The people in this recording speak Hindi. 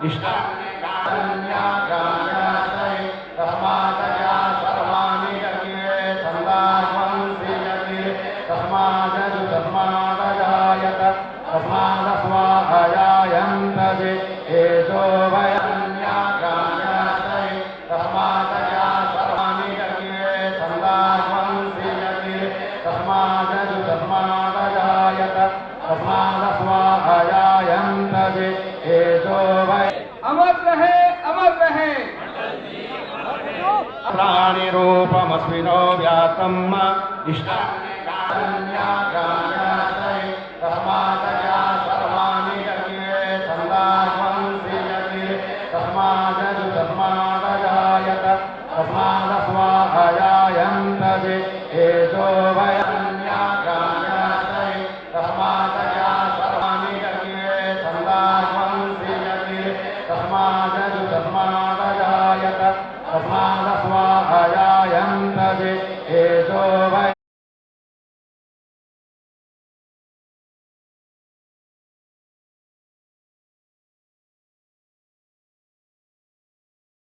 इष्टान्यागायाश्रय तस्मादया सर्वाणि यज्ञे छन्दास्वंसि यज्ञे तस्मादजायत तस्मादस्वाहायायन्तजे एषो वयन्यागायाश्रय तस्मादया सर्वाणि यज्ञे छन्दास्वंसि यज्ञे तस्मादजायत तस्मादस्वाहायायन्तजे एषो वै अमर रहे अमर रहे। प्राणि रूपमस्मिनो व्यासम् इष्टान्यागायाश्रय